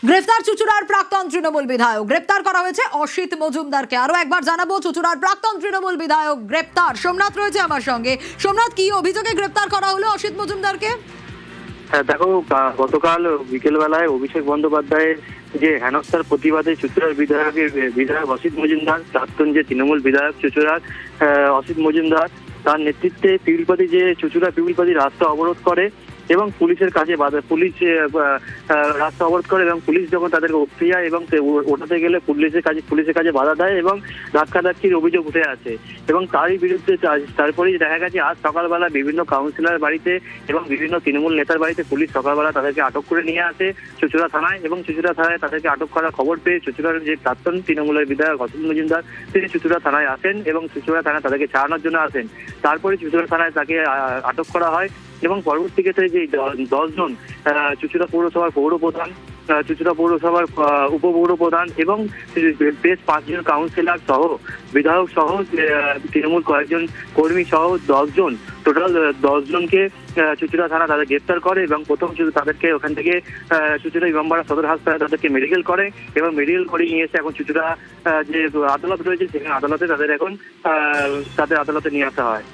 গ্রেফতার চুঁচুড়ার প্রাক্তন তৃণমূল বিধায়ক। গ্রেফতার করা হয়েছে অসিত মজুমদারকে। আরো একবার জানাবো, চুঁচুড়ার প্রাক্তন তৃণমূল বিধায়ক গ্রেফতার। সোমনাথ রয়েছে আমার সঙ্গে। সোমনাথ, কি অভিযোগে গ্রেফতার করা হলো অসিত মজুমদারকে? হ্যাঁ দেখো, গতকাল বিকেল বেলায় অভিষেক বন্দ্যোপাধ্যায়ের যে হেনস্থার প্রতিবাদে চুঁচুড়ার বিধায়ক অসিত মজুমদার, প্রাক্তন যে তৃণমূল বিধায়ক চুঁচুড়ার অসিত মজুমদার, তার নেতৃত্বে চুঁচুড়া পিউলপাতি রাস্তা অবরোধ করে এবং পুলিশের কাজে পুলিশ রাস্তা অবরোধ করে এবং পুলিশ যখন তাদেরকে উঠতে যায় এবং ওঠাতে গেলে পুলিশের কাজে বাধা দেয় এবং ধাক্কাধাক্কির অভিযোগ উঠে আসে এবং তারই বিরুদ্ধে তারপরেই দেখা গেছে আজ সকালবেলা বিভিন্ন কাউন্সিলর বাড়িতে এবং বিভিন্ন তৃণমূল নেতার বাড়িতে পুলিশ সকালবেলা তাদেরকে আটক করে নিয়ে আসে চুঁচুড়া থানায় এবং চুঁচুড়া থানায় তাদেরকে আটক করার খবর পেয়ে চুঁচুড়ার যে প্রাক্তন তৃণমূলের বিধায়ক অসিত মজুমদার তিনি চুঁচুড়া থানায় আসেন এবং চুঁচুড়া থানায় তাদেরকে ছাড়ানোর জন্য আসেন। তারপরে চুঁচুড়া থানায় তাকে আটক করা হয় এবং পরবর্তী ক্ষেত্রে যে 10 জন চুঁচুড়া পৌরসভার পৌরপ্রধান, চুঁচুড়া পৌরসভার উপপৌরপ্রধান এবং বেশ 5 জন কাউন্সিলর সহ বিধায়ক সহ তৃণমূল কয়েকজন কর্মী সহ 10 জন, টোটাল 10 জনকে চুঁচুড়া থানা তাদের গ্রেফতার করে এবং প্রথম তাদেরকে ওখান থেকে চুঁচুড়া ইমামবাড়া সদর হাসপাতালে তাদেরকে মেডিকেল করে এবং মেডিকেল করে নিয়ে এসে এখন চুঁচুড়া যে আদালত রয়েছে সেখানে আদালতে তাদের আদালতে নিয়ে আসা হয়।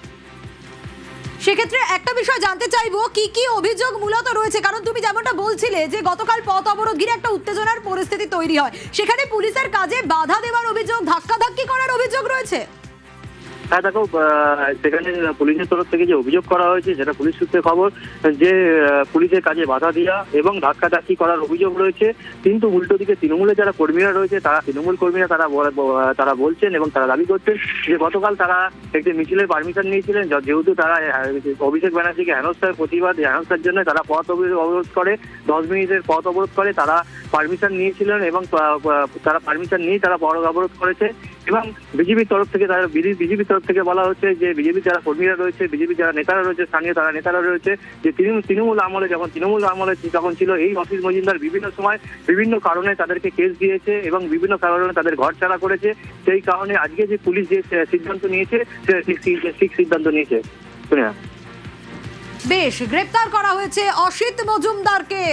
সেক্ষেত্রে একটা বিষয় জানতে চাইবো, কি কি অভিযোগ মূলত রয়েছে? কারণ তুমি যেমনটা বলছিলে যে গতকাল পথ অবরোধ ঘিরে একটা উত্তেজনার পরিস্থিতি তৈরি হয়, সেখানে পুলিশের কাজে বাধা দেওয়ার অভিযোগ, ধাক্কাধাক্কি করার অভিযোগ রয়েছে। হ্যাঁ দেখো, সেখানে পুলিশের তরফ থেকে যে অভিযোগ করা হয়েছে সেটা পুলিশ সূত্রে খবর যে পুলিশের কাজে বাধা দেওয়া এবং ধাক্কাধাক্কি করার অভিযোগ রয়েছে। কিন্তু উল্টো দিকে তৃণমূলের যারা কর্মীরা রয়েছে তৃণমূল কর্মীরা তারা বলছেন এবং তারা দাবি করছেন যে গতকাল তারা একটি মিছিলের পারমিশন নিয়েছিলেন, যেহেতু তারা অভিষেক ব্যানার্জিকে হেনস্থার জন্য তারা পথ অবরোধ করে 10 মিনিটের পথ অবরোধ করে তারা পারমিশন নিয়েছিলেন এবং তারা পারমিশন নিয়ে তারা পথ অবরোধ করেছে এবং বিজেপির তরফ থেকে বলা হচ্ছে যে বিজেপির যারা কর্মীরা রয়েছে, বিজেপির যারা নেতারা রয়েছে, স্থানীয় তারা নেতারা রয়েছে, যে তৃণমূল আমলে যখন ছিল এই অসিত মজুমদার বিভিন্ন সময় বিভিন্ন কারণে তাদেরকে কেস দিয়েছে এবং বিভিন্ন কারণে তাদের ঘর ছাড়া করেছে। সেই কারণে আজকে যে পুলিশ যে সিদ্ধান্ত নিয়েছে ঠিক সিদ্ধান্ত নিয়েছে। বেশ, গ্রেফতার করা হয়েছে অসিত মজুমদারকে।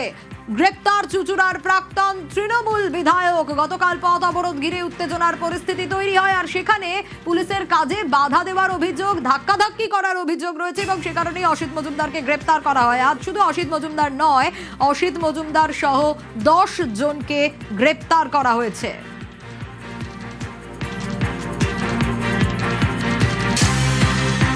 গ্রেপ্তার চুঁচুড়ার প্রাক্তন তৃণমূল বিধায়ক। গতকাল পথ অবরোধ ঘিরে উত্তেজনার পরিস্থিতি তৈরি হয় আর সেখানে পুলিশের কাজে বাধা দেওয়ার অভিযোগ, ধাক্কাধাক্কি করার অভিযোগ রয়েছে এবং সে কারণেই অসিত মজুমদারকে গ্রেপ্তার করা হয়। আজ শুধু অসিত মজুমদার নয়, অসিত মজুমদার সহ 10 জনকে গ্রেপ্তার করা হয়েছে।